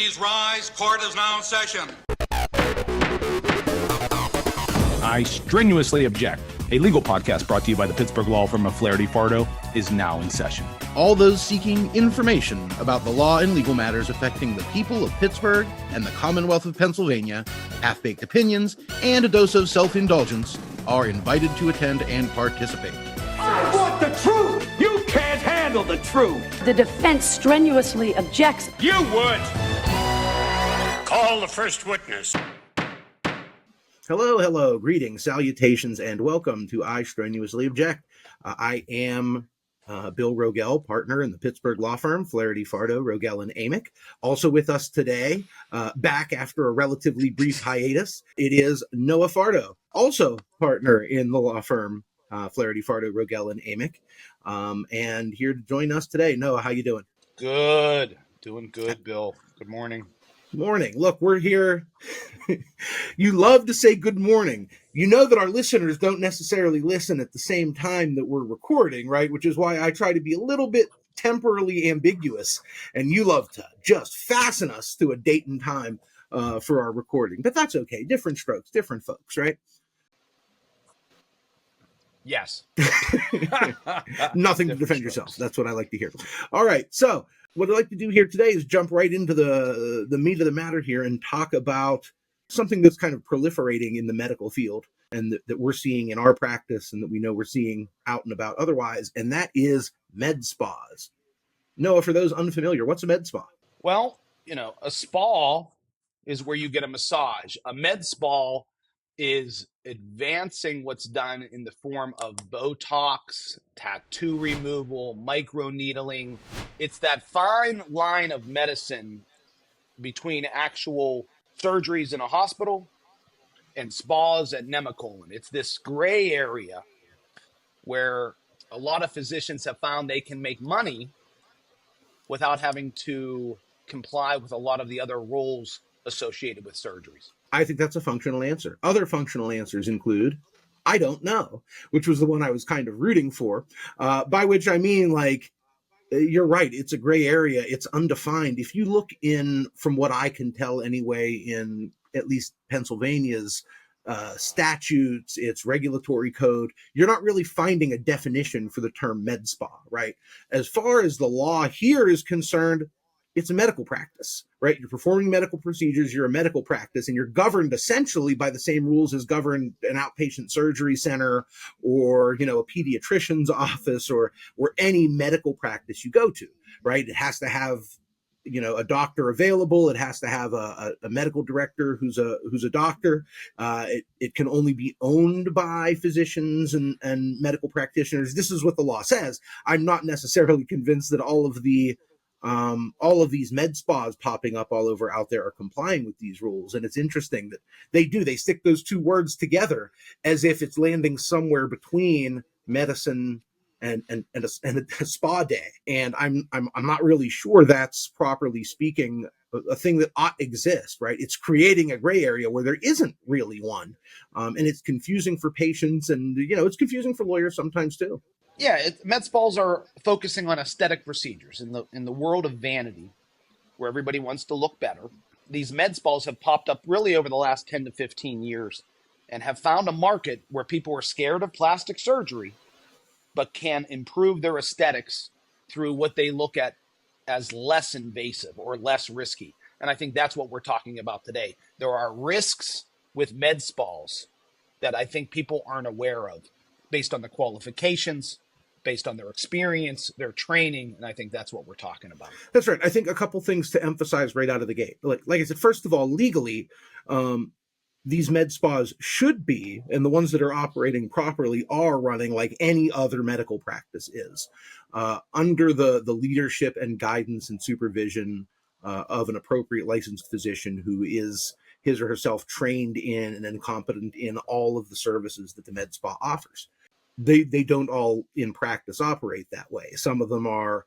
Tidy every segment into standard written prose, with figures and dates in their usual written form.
Please rise. Court is now in session. I Strenuously Object, a legal podcast brought to you by the Pittsburgh law firm of Flaherty Fardo, is now in session. All those seeking information about the law and legal matters affecting the people of Pittsburgh and the Commonwealth of Pennsylvania, half-baked opinions, and a dose of self-indulgence are invited to attend and participate. I want the truth! You can't handle the truth! The defense strenuously objects. You would! Call the first witness. Hello, greetings, salutations, and welcome to I Strenuously Object. I am Bill Rogel, partner in the Pittsburgh law firm, Flaherty, Fardo, Rogel and Amick. Also with us today, back after a relatively brief hiatus, it is Noah Fardo, also partner in the law firm, Flaherty, Fardo, Rogel and Amick. And here to join us today. Noah, how you doing? Good. Doing good, Bill. Good morning. Morning. Look, we're here. You love to say good morning. You know that our listeners don't necessarily listen at the same time that we're recording, right? Which is why I try to be a little bit temporally ambiguous. And you love to just fasten us to a date and time for our recording. But that's okay. Different strokes, different folks, right? Yes. Nothing to defend yourself. That's what I like to hear. All right. So what I'd like to do here today is jump right into the meat of the matter here and talk about something that's kind of proliferating in the medical field and that we're seeing in our practice and that we know we're seeing out and about otherwise, and that is med spas. Noah, for those unfamiliar, what's a med spa? Well, a spa is where you get a massage. A med spa is advancing what's done in the form of Botox, tattoo removal, microneedling. It's that fine line of medicine between actual surgeries in a hospital and spas at Nemacolin. It's this gray area where a lot of physicians have found they can make money without having to comply with a lot of the other rules associated with surgeries. I think that's a functional answer. Other functional answers include, I don't know, which was the one I was kind of rooting for, by which I mean, like, you're right. It's a gray area. It's undefined. If you look in, from what I can tell anyway, in at least Pennsylvania's statutes, its regulatory code, you're not really finding a definition for the term med spa, right? As far as the law here is concerned, it's a medical practice, right? You're performing medical procedures, you're a medical practice, and you're governed essentially by the same rules as govern an outpatient surgery center or, a pediatrician's office or any medical practice you go to, right? It has to have, a doctor available. It has to have a medical director who's a doctor. It can only be owned by physicians and medical practitioners. This is what the law says. I'm not necessarily convinced that all of these med spas popping up all over out there are complying with these rules. And it's interesting that they stick those two words together as if it's landing somewhere between medicine and a spa day. And I'm not really sure that's, properly speaking, a thing that ought to exist, right? It's creating a gray area where there isn't really one. And it's confusing for patients and, it's confusing for lawyers sometimes too. Yeah, med spas are focusing on aesthetic procedures in the world of vanity, where everybody wants to look better. These med spas have popped up really over the last 10 to 15 years and have found a market where people are scared of plastic surgery, but can improve their aesthetics through what they look at as less invasive or less risky. And I think that's what we're talking about today. There are risks with med spas that I think people aren't aware of based on the qualifications, based on their experience, their training, and I think that's what we're talking about. That's right. I think a couple things to emphasize right out of the gate. Like I said, first of all, legally, these med spas should be, and the ones that are operating properly are running like any other medical practice is, under the leadership and guidance and supervision of an appropriate licensed physician who is his or herself trained in and competent in all of the services that the med spa offers. They don't all in practice operate that way. Some of them are,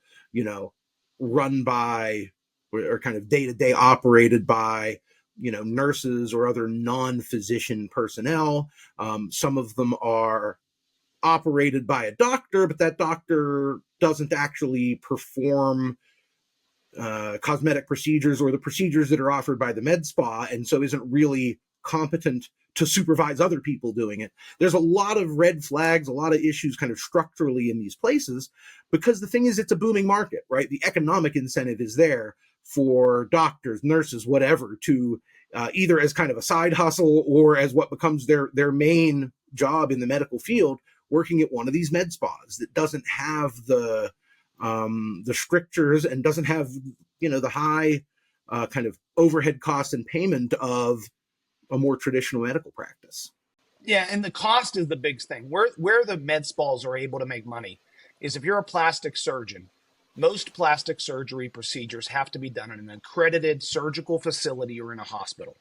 run by or kind of day-to-day operated by, nurses or other non-physician personnel. Some of them are operated by a doctor, but that doctor doesn't actually perform cosmetic procedures or the procedures that are offered by the med spa, and so isn't really competent to supervise other people doing it. There's a lot of red flags, a lot of issues kind of structurally in these places, because the thing is, it's a booming market, right? The economic incentive is there for doctors, nurses, whatever, to either as kind of a side hustle or as what becomes their main job in the medical field, working at one of these med spas that doesn't have the strictures and doesn't have, the high kind of overhead costs and payment of a more traditional medical practice. Yeah, and the cost is the big thing. Where the med spas are able to make money is if you're a plastic surgeon. Most plastic surgery procedures have to be done in an accredited surgical facility or in a hospital.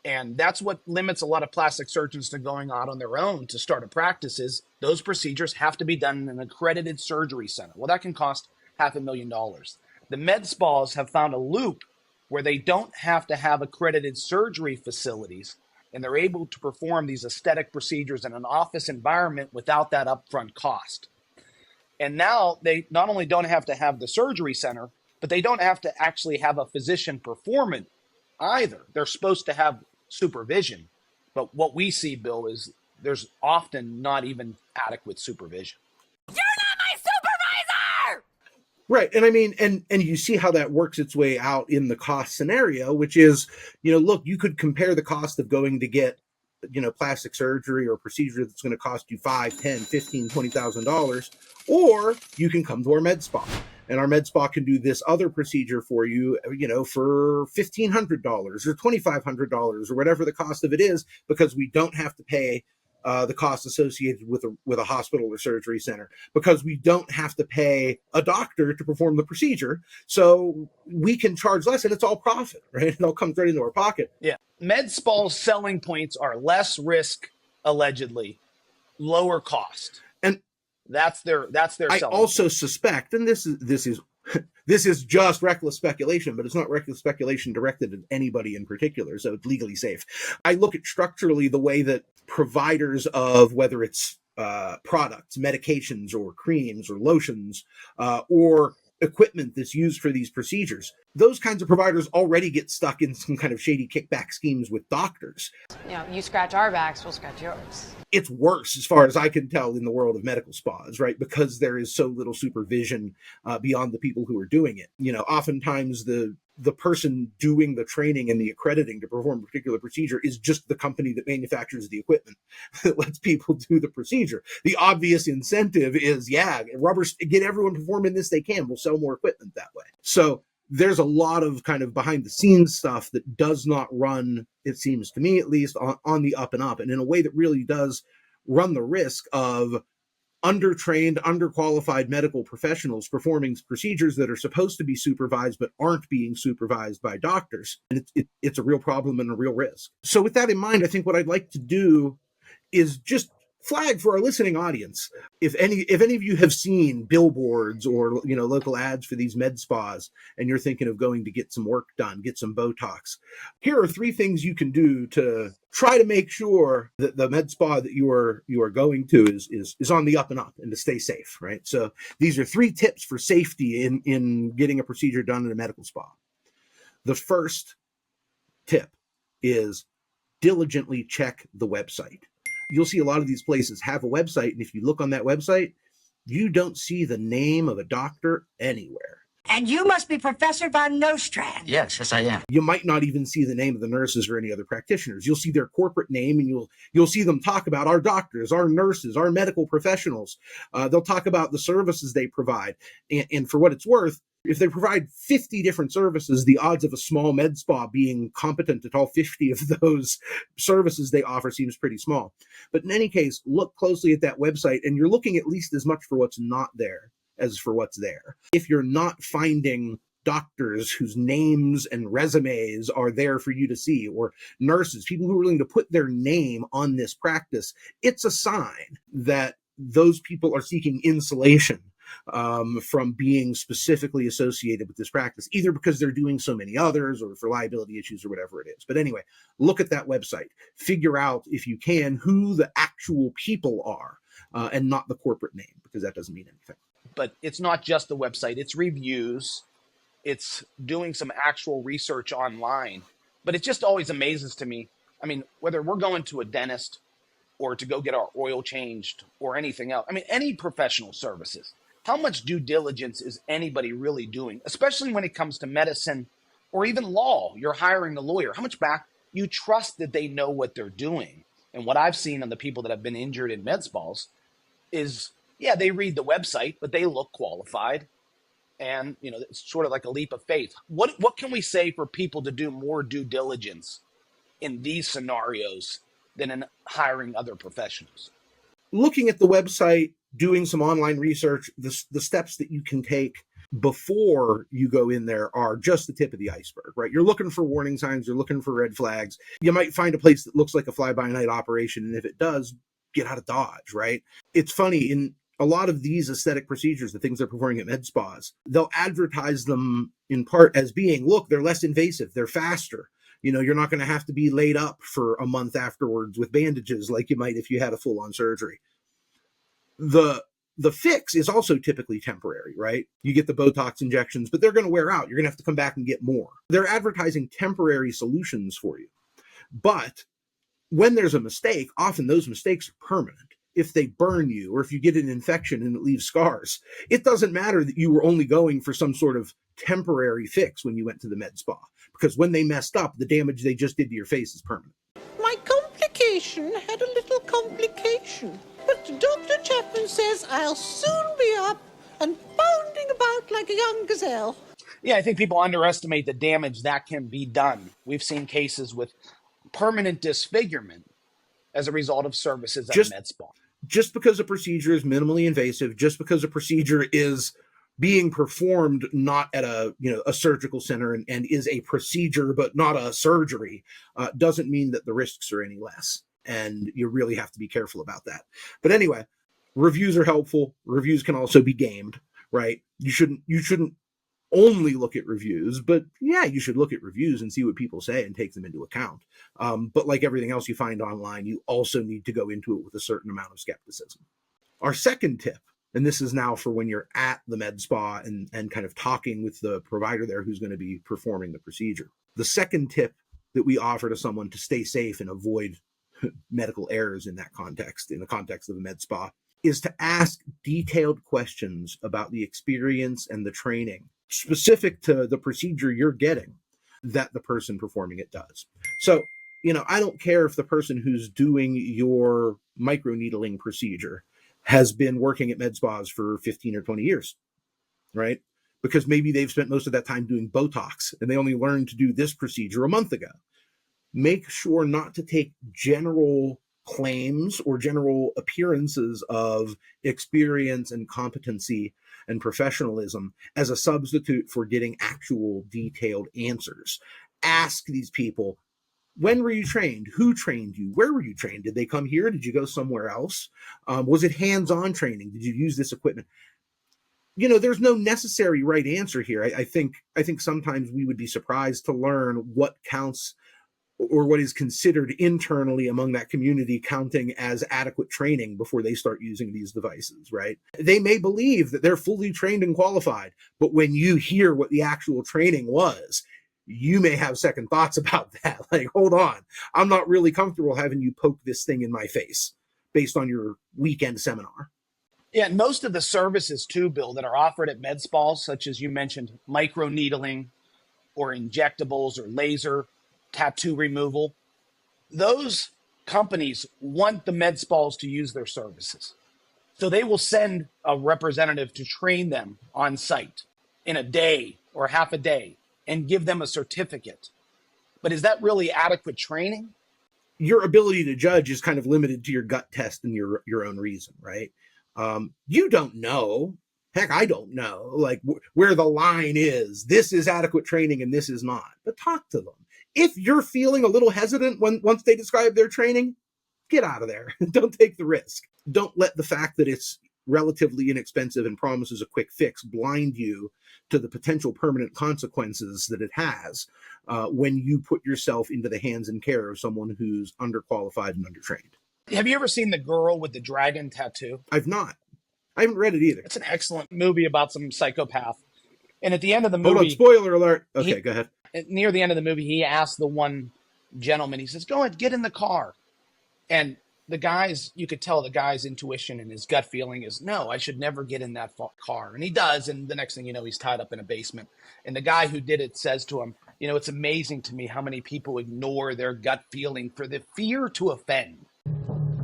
And that's what limits a lot of plastic surgeons to going out on their own to start a practice is those procedures have to be done in an accredited surgery center. Well, that can cost $500,000. The med spas have found a loop where they don't have to have accredited surgery facilities, and they're able to perform these aesthetic procedures in an office environment without that upfront cost. And now they not only don't have to have the surgery center, but they don't have to actually have a physician perform it either. They're supposed to have supervision. But what we see, Bill, is there's often not even adequate supervision. You're not my supervisor! Right. And I mean, and you see how that works its way out in the cost scenario, which is, look, you could compare the cost of going to get, plastic surgery or procedure that's going to cost you $5, $10, $15, $20,000, or you can come to our med spa. And our med spa can do this other procedure for you, for $1,500 or $2,500 or whatever the cost of it is, because we don't have to pay the cost associated with a hospital or surgery center, because we don't have to pay a doctor to perform the procedure. So we can charge less, and it's all profit, right? It all comes right into our pocket. Yeah. Med spa's selling points are less risk, allegedly, lower cost. And that's their I selling also point. suspect, and this is just reckless speculation, but it's not reckless speculation directed at anybody in particular, so it's legally safe. I look at structurally the way that providers of whether it's products, medications, or creams, or lotions, or equipment that's used for these procedures, those kinds of providers already get stuck in some kind of shady kickback schemes with doctors. You scratch our backs, we'll scratch yours. It's worse, as far as I can tell, in the world of medical spas, right? Because there is so little supervision beyond the people who are doing it. Oftentimes the person doing the training and the accrediting to perform a particular procedure is just the company that manufactures the equipment that lets people do the procedure. The obvious incentive is, get everyone performing this they can. We'll sell more equipment that way. So there's a lot of kind of behind the scenes stuff that does not run, it seems to me at least, on the up and up, and in a way that really does run the risk of undertrained, underqualified medical professionals performing procedures that are supposed to be supervised but aren't being supervised by doctors. And it's a real problem and a real risk. So with that in mind, I think what I'd like to do is just flag for our listening audience. If any of you have seen billboards or local ads for these med spas, and you're thinking of going to get some work done, get some Botox, here are 3 things you can do to try to make sure that the med spa that you are going to is on the up and up, and to stay safe, right? So these are 3 tips for safety in getting a procedure done in a medical spa. The first tip is diligently check the website. You'll see a lot of these places have a website, and if you look on that website, you don't see the name of a doctor anywhere. And you must be Professor von Nostrand. Yes, I am. You might not even see the name of the nurses or any other practitioners. You'll see their corporate name, and you'll see them talk about our doctors, our nurses, our medical professionals. They'll talk about the services they provide. And for what it's worth, if they provide 50 different services, the odds of a small med spa being competent at all 50 of those services they offer seems pretty small. But in any case, look closely at that website, and you're looking at least as much for what's not there as for what's there. If you're not finding doctors whose names and resumes are there for you to see, or nurses, people who are willing to put their name on this practice, it's a sign that those people are seeking insulation from being specifically associated with this practice, either because they're doing so many others or for liability issues or whatever it is. But anyway, look at that website. Figure out, if you can, who the actual people are, and not the corporate name, because that doesn't mean anything. But it's not just the website, it's reviews. It's doing some actual research online. But it just always amazes to me. I mean, whether we're going to a dentist or to go get our oil changed or anything else, I mean, any professional services, how much due diligence is anybody really doing, especially when it comes to medicine or even law? You're hiring a lawyer. How much back you trust that they know what they're doing? And what I've seen on the people that have been injured in med spas is, yeah, they read the website, but they look qualified. And, you know, it's sort of like a leap of faith. What can we say for people to do more due diligence in these scenarios than in hiring other professionals? Looking at the website, doing some online research, the steps that you can take before you go in there are just the tip of the iceberg, right? You're looking for warning signs, you're looking for red flags. You might find a place that looks like a fly-by-night operation, and if it does, get out of Dodge, right? It's funny, in a lot of these aesthetic procedures, the things they're performing at med spas, they'll advertise them in part as being, look, they're less invasive, they're faster. You know, you're not going to have to be laid up for a month afterwards with bandages like you might if you had a full-on surgery. The fix is also typically temporary, right? You get the Botox injections, but they're going to wear out. You're going to have to come back and get more. They're advertising temporary solutions for you. But when there's a mistake, often those mistakes are permanent. If they burn you or if you get an infection and it leaves scars, it doesn't matter that you were only going for some sort of temporary fix when you went to the med spa, because when they messed up, the damage they just did to your face is permanent. My complication had a little complication, but Dr. Chapman says I'll soon be up and bounding about like a young gazelle. Yeah, I think people underestimate the damage that can be done. We've seen cases with permanent disfigurement as a result of services at a med spa. Just because a procedure is minimally invasive, just because a procedure is being performed not at a surgical center and is a procedure but not a surgery, doesn't mean that the risks are any less. And you really have to be careful about that. But anyway, reviews are helpful. Reviews can also be gamed, right? You shouldn't only look at reviews, but yeah, you should look at reviews and see what people say and take them into account. But like everything else you find online, you also need to go into it with a certain amount of skepticism. Our second tip, and this is now for when you're at the med spa and kind of talking with the provider there who's going to be performing the procedure. The second tip that we offer to someone to stay safe and avoid medical errors in that context, in the context of a med spa, is to ask detailed questions about the experience and the training specific to the procedure you're getting that the person performing it does. So, I don't care if the person who's doing your microneedling procedure has been working at med spas for 15 or 20 years, right? Because maybe they've spent most of that time doing Botox and they only learned to do this procedure a month ago. Make sure not to take general claims or general appearances of experience and competency and professionalism as a substitute for getting actual detailed answers. Ask these people, when were you trained? Who trained you? Where were you trained? Did they come here? Did you go somewhere else? Was it hands-on training? Did you use this equipment? There's no necessary right answer here. I think sometimes we would be surprised to learn what counts or what is considered internally among that community counting as adequate training before they start using these devices, right? They may believe that they're fully trained and qualified, but when you hear what the actual training was, you may have second thoughts about that. Like, hold on, I'm not really comfortable having you poke this thing in my face based on your weekend seminar. Yeah, and most of the services too, Bill, that are offered at med spas, such as you mentioned, microneedling or injectables or laser tattoo removal, those companies want the med spas to use their services. So they will send a representative to train them on site in a day or half a day and give them a certificate. But is that really adequate training? Your ability to judge is kind of limited to your gut test and your own reason, right? You don't know. Heck, I don't know, like where the line is. This is adequate training and this is not. But talk to them. If you're feeling a little hesitant once they describe their training, get out of there. Don't take the risk. Don't let the fact that it's relatively inexpensive and promises a quick fix blind you to the potential permanent consequences that it has when you put yourself into the hands and care of someone who's underqualified and undertrained. Have you ever seen The Girl with the Dragon Tattoo? I've not. I haven't read it either. It's an excellent movie about some psychopath And at the end of the Hold movie, on, spoiler alert. Okay, go ahead. Near the end of the movie, he asked the one gentleman, he says, go ahead, get in the car. And you could tell the guy's intuition and his gut feeling is, no, I should never get in that car. And he does. And the next thing you know, he's tied up in a basement. And the guy who did it says to him, it's amazing to me how many people ignore their gut feeling for the fear to offend.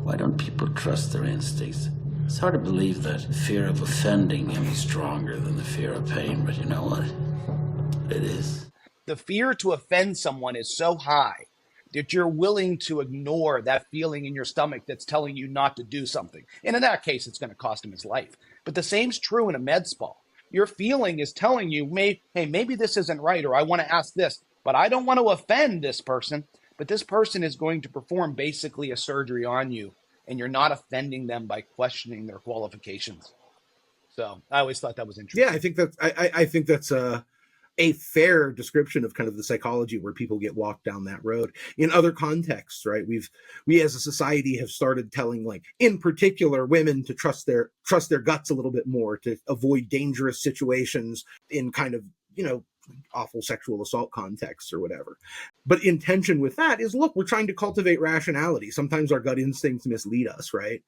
Why don't people trust their instincts? It's hard to believe that fear of offending can be stronger than the fear of pain, but you know what? It is. The fear to offend someone is so high that you're willing to ignore that feeling in your stomach that's telling you not to do something. And in that case, it's going to cost him his life. But the same's true in a med spa. Your feeling is telling you, hey, maybe this isn't right, or I want to ask this, but I don't want to offend this person. But this person is going to perform basically a surgery on you, and you're not offending them by questioning their qualifications. So I always thought that was interesting. Yeah, I think that's a fair description of kind of the psychology where people get walked down that road. In other contexts, right? We as a society have started telling, like, in particular, women to trust their guts a little bit more, to avoid dangerous situations in kind of, awful sexual assault contexts or whatever. But intention with that is, look, we're trying to cultivate rationality. Sometimes our gut instincts mislead us, right?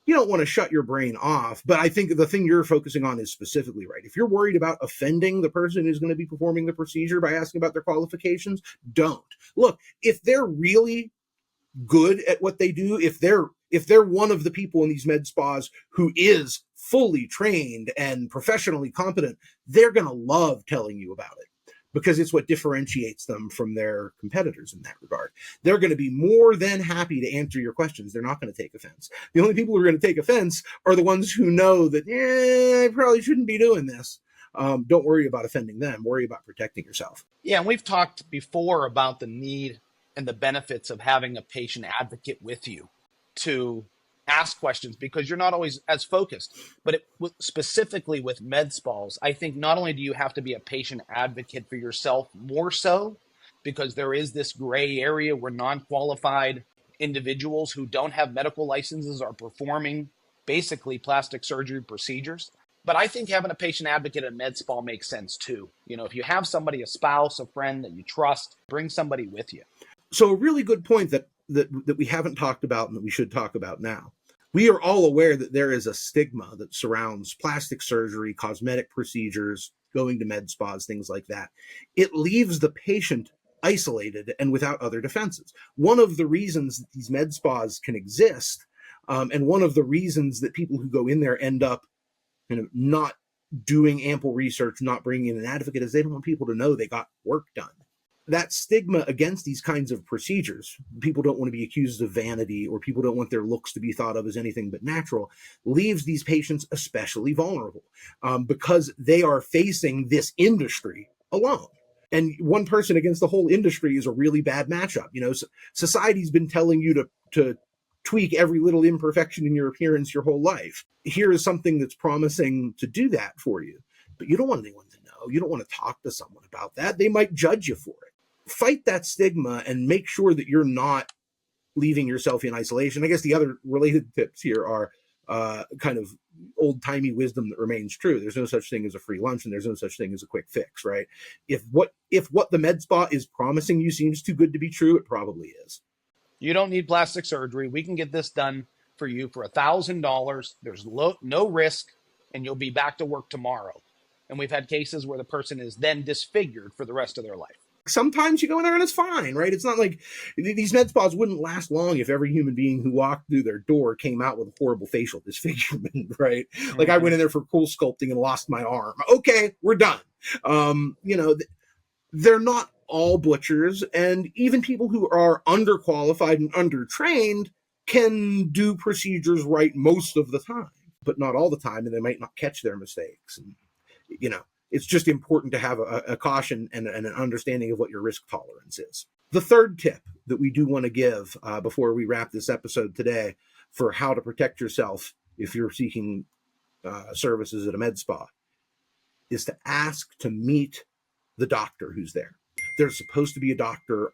You don't want to shut your brain off, but I think the thing you're focusing on is specifically right. If you're worried about offending the person who's going to be performing the procedure by asking about their qualifications, don't. Look, if they're really good at what they do, if they're one of the people in these med spas who is fully trained and professionally competent, they're going to love telling you about it, because it's what differentiates them from their competitors in that regard. They're going to be more than happy to answer your questions. They're not going to take offense. The only people who are going to take offense are the ones who know that, I probably shouldn't be doing this. Don't worry about offending them. Worry about protecting yourself. Yeah, and we've talked before about the need and the benefits of having a patient advocate with you to ask questions, because you're not always as focused. But specifically with med spas, I think not only do you have to be a patient advocate for yourself more so, because there is this gray area where non-qualified individuals who don't have medical licenses are performing basically plastic surgery procedures. But I think having a patient advocate at a med spa makes sense too. If you have somebody, a spouse, a friend that you trust, bring somebody with you. So a really good point that we haven't talked about and that we should talk about now. We are all aware that there is a stigma that surrounds plastic surgery, cosmetic procedures, going to med spas, things like that. It leaves the patient isolated and without other defenses. One of the reasons that these med spas can exist, and one of the reasons that people who go in there end up not doing ample research, not bringing in an advocate, is they don't want people to know they got work done. That stigma against these kinds of procedures, people don't want to be accused of vanity, or people don't want their looks to be thought of as anything but natural, leaves these patients especially vulnerable, because they are facing this industry alone. And one person against the whole industry is a really bad matchup. Society's been telling you to tweak every little imperfection in your appearance your whole life. Here is something that's promising to do that for you, but you don't want anyone to know. You don't want to talk to someone about that. They might judge you for it. Fight that stigma and make sure that you're not leaving yourself in isolation. I guess the other related tips here are kind of old-timey wisdom that remains true. There's no such thing as a free lunch, and there's no such thing as a quick fix, right? If what the med spa is promising you seems too good to be true, it probably is. You don't need plastic surgery. We can get this done for you for $1,000. There's no risk, and you'll be back to work tomorrow. And we've had cases where the person is then disfigured for the rest of their life. Sometimes you go in there and it's fine, right? It's not like these med spas wouldn't last long if every human being who walked through their door came out with a horrible facial disfigurement, right? Like I went in there for cool sculpting and lost my arm. Okay, we're done. They're not all butchers, and even people who are underqualified and undertrained can do procedures right most of the time, but not all the time, and they might not catch their mistakes. And, it's just important to have a caution and an understanding of what your risk tolerance is. The third tip that we do want to give before we wrap this episode today for how to protect yourself if you're seeking services at a med spa is to ask to meet the doctor who's there. There's supposed to be a doctor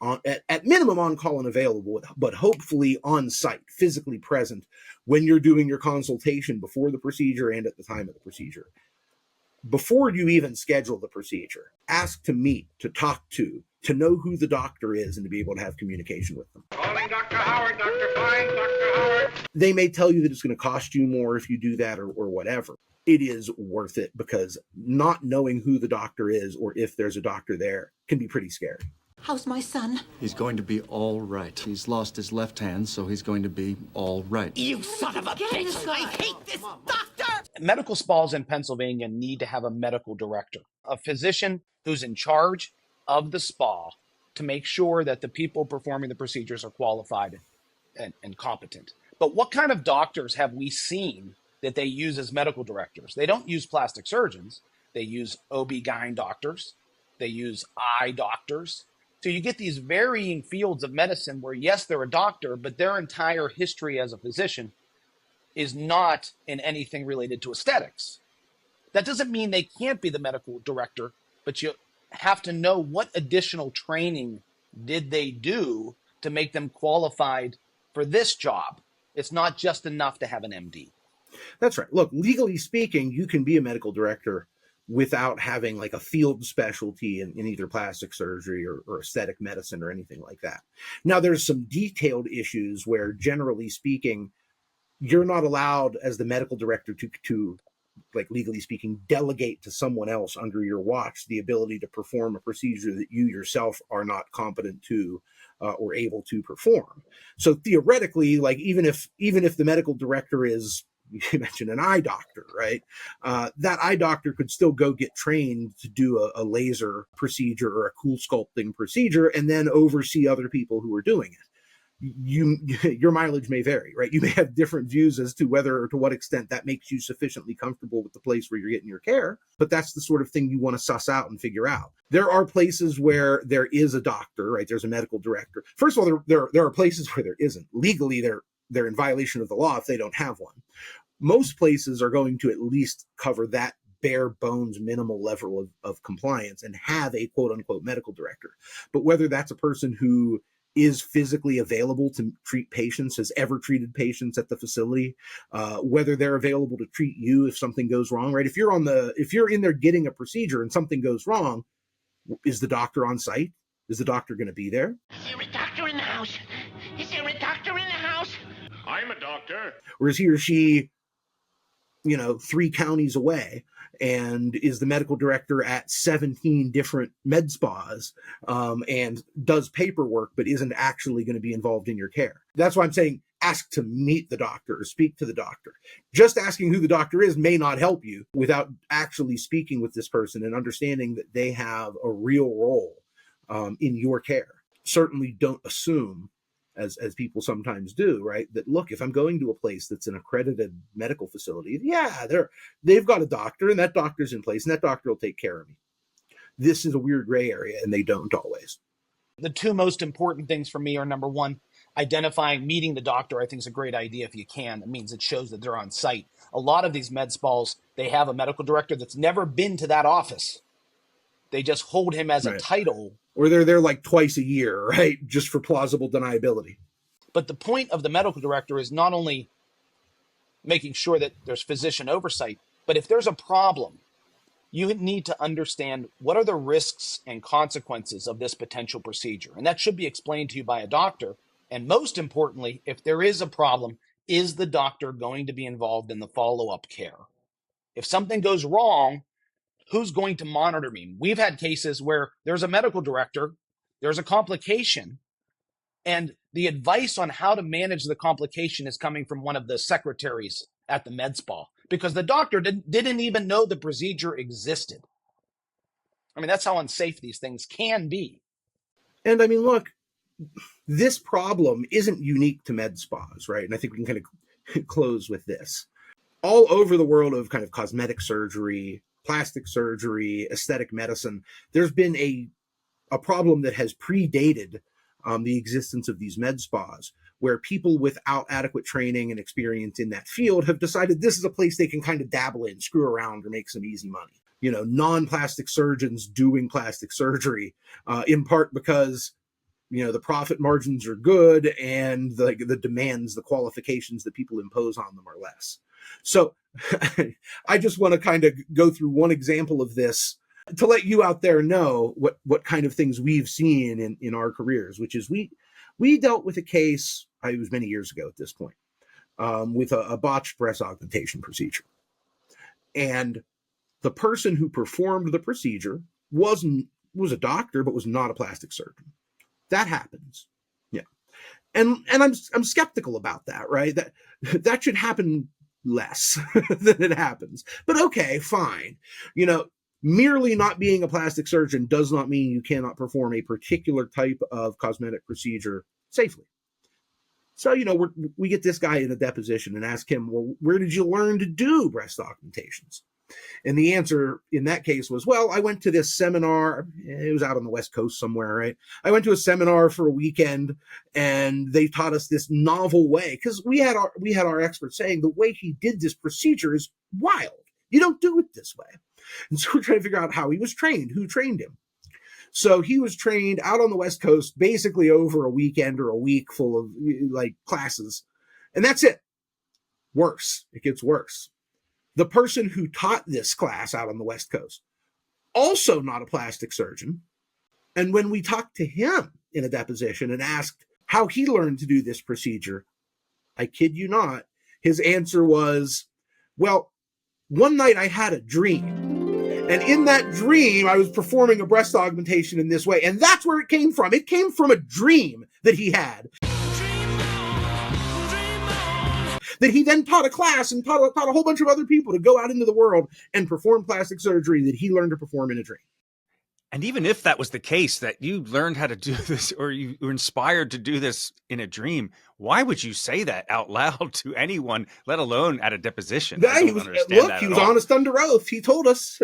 at minimum on call and available, but hopefully on site, physically present when you're doing your consultation before the procedure and at the time of the procedure. before you even schedule the procedure, ask to meet, to talk to know who the doctor is and to be able to have communication with them. Calling Dr. Howard, Dr. Fine, Dr. Howard. They may tell you that it's going to cost you more if you do that or whatever. It is worth it, because not knowing who the doctor is or if there's a doctor there can be pretty scary. How's my son? He's going to be all right. He's lost his left hand, so he's going to be all right. You son of a bitch! I hate this doctor! Medical spas in Pennsylvania need to have a medical director, a physician who's in charge of the spa to make sure that the people performing the procedures are qualified and competent. But what kind of doctors have we seen that they use as medical directors? They don't use plastic surgeons. They use OB-GYN doctors. They use eye doctors. So you get these varying fields of medicine where, yes, they're a doctor, but their entire history as a physician is not in anything related to aesthetics. That doesn't mean they can't be the medical director, but you have to know what additional training did they do to make them qualified for this job. It's not just enough to have an MD. That's right. Look, legally speaking, you can be a medical director without having like a field specialty in either plastic surgery or aesthetic medicine or anything like that. Now, there's some detailed issues where, generally speaking, you're not allowed as the medical director to like, legally speaking, delegate to someone else under your watch the ability to perform a procedure that you yourself are not competent to or able to perform. So theoretically, like, even if the medical director is, you mentioned an eye doctor, right? That eye doctor could still go get trained to do a laser procedure or a cool sculpting procedure and then oversee other people who are doing it. Your mileage may vary, right? You may have different views as to whether or to what extent that makes you sufficiently comfortable with the place where you're getting your care, but that's the sort of thing you want to suss out and figure out. There are places where there is a doctor, right? There's a medical director. First of all, there are places where there isn't. Legally, they're in violation of the law if they don't have one. Most places are going to at least cover that bare bones minimal level of compliance and have a quote unquote medical director. But whether that's a person who is physically available to treat patients, has ever treated patients at the facility, whether they're available to treat you if something goes wrong, right? If you're in there getting a procedure and something goes wrong, is the doctor on site? Is the doctor going to be there? Is there a doctor in the house? Is there a doctor in the house? I'm a doctor. Or is he or she, 3 counties away, and is the medical director at 17 different med spas and does paperwork but isn't actually going to be involved in your care? That's why I'm saying ask to meet the doctor or speak to the doctor. Just asking who the doctor is may not help you without actually speaking with this person and understanding that they have a real role in your care. Certainly don't assume, as people sometimes do, right, that, look, if I'm going to a place that's an accredited medical facility, yeah, they've got a doctor and that doctor's in place and that doctor will take care of me. This is a weird gray area, and they don't always. The 2 most important things for me are, number 1, meeting the doctor. I think is a great idea if you can. It means it shows that they're on site. A lot of these med spas, they have a medical director that's never been to that office. They just hold him as a title. Or they're there like twice a year, right? Just for plausible deniability. But the point of the medical director is not only making sure that there's physician oversight, but if there's a problem, you need to understand what are the risks and consequences of this potential procedure. And that should be explained to you by a doctor. And most importantly, if there is a problem, is the doctor going to be involved in the follow-up care? If something goes wrong, who's going to monitor me? We've had cases where there's a medical director, there's a complication, and the advice on how to manage the complication is coming from one of the secretaries at the med spa because the doctor didn't even know the procedure existed. I mean, that's how unsafe these things can be. And I mean, look, this problem isn't unique to med spas, right? And I think we can kind of close with this. All over the world of kind of cosmetic surgery, plastic surgery, aesthetic medicine, there's been a problem that has predated the existence of these med spas, where people without adequate training and experience in that field have decided this is a place they can kind of dabble in, screw around, or make some easy money. Non-plastic surgeons doing plastic surgery, in part because the profit margins are good and the demands, the qualifications that people impose on them are less. So I just want to kind of go through one example of this to let you out there know what kind of things we've seen in our careers, which is we dealt with a case, it was many years ago at this point, with a botched breast augmentation procedure. And the person who performed the procedure was a doctor, but was not a plastic surgeon. That happens. Yeah. And I'm skeptical about that, right? That should happen less than it happens. But okay, fine. Merely not being a plastic surgeon does not mean you cannot perform a particular type of cosmetic procedure safely. So, we get this guy in a deposition and ask him, well, where did you learn to do breast augmentations? And the answer in that case was, well, I went to this seminar. It was out on the West Coast somewhere, right? I went to a seminar for a weekend and they taught us this novel way, because we had our experts saying the way he did this procedure is wild. You don't do it this way. And so we're trying to figure out how he was trained, who trained him. So he was trained out on the West Coast, basically over a weekend or a week full of classes. And that's it. Worse. It gets worse. The person who taught this class out on the West Coast, also not a plastic surgeon. And when we talked to him in a deposition and asked how he learned to do this procedure, I kid you not, his answer was, well, one night I had a dream. And in that dream, I was performing a breast augmentation in this way. And that's where it came from. It came from a dream that he had. That he then taught a class and taught a whole bunch of other people to go out into the world and perform plastic surgery that he learned to perform in a dream. And even if that was the case, that you learned how to do this or you were inspired to do this in a dream, why would you say that out loud to anyone, let alone at a deposition? He was honest under oath. He told us,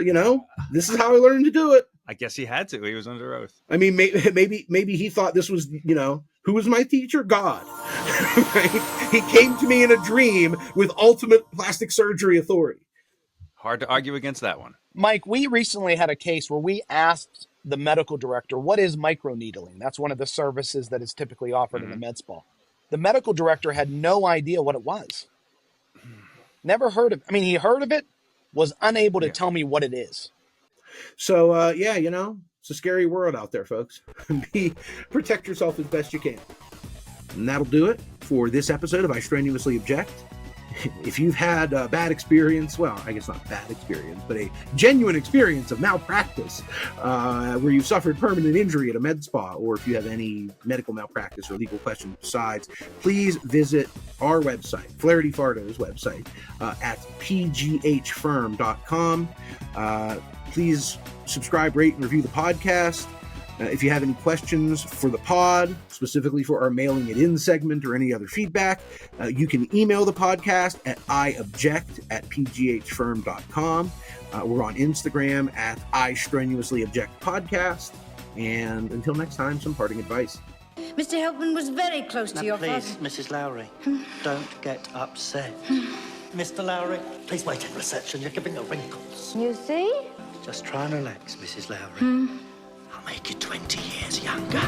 this is how I learned to do it. I guess he had to. He was under oath. I mean, maybe he thought this was, who was my teacher? God. Right? He came to me in a dream with ultimate plastic surgery authority. Hard to argue against that one. Mike, we recently had a case where we asked the medical director, what is microneedling? That's one of the services that is typically offered in a med spa. The medical director had no idea what it was. Never heard of it. I mean, he heard of it, was unable to tell me what it is. So, it's a scary world out there, folks. Protect yourself as best you can. And that'll do it for this episode of I Strenuously Object. If you've had a bad experience, well, I guess not bad experience, but a genuine experience of malpractice, where you've suffered permanent injury at a med spa, or if you have any medical malpractice or legal questions besides, please visit our website, Flaherty Fardo's website, at pghfirm.com. Please subscribe, rate, and review the podcast. If you have any questions for the pod, specifically for our Mailing It In segment or any other feedback, you can email the podcast at iobject@pghfirm.com. We're on Instagram at I Strenuously Object Podcast. And until next time, some parting advice. Mr. Helpman was very close to your father. Please, Mrs. Lowry, don't get upset. Mr. Lowry, please wait in reception. You're giving her wrinkles. You see? Just try and relax, Mrs. Lowry. I'll make you 20 years younger.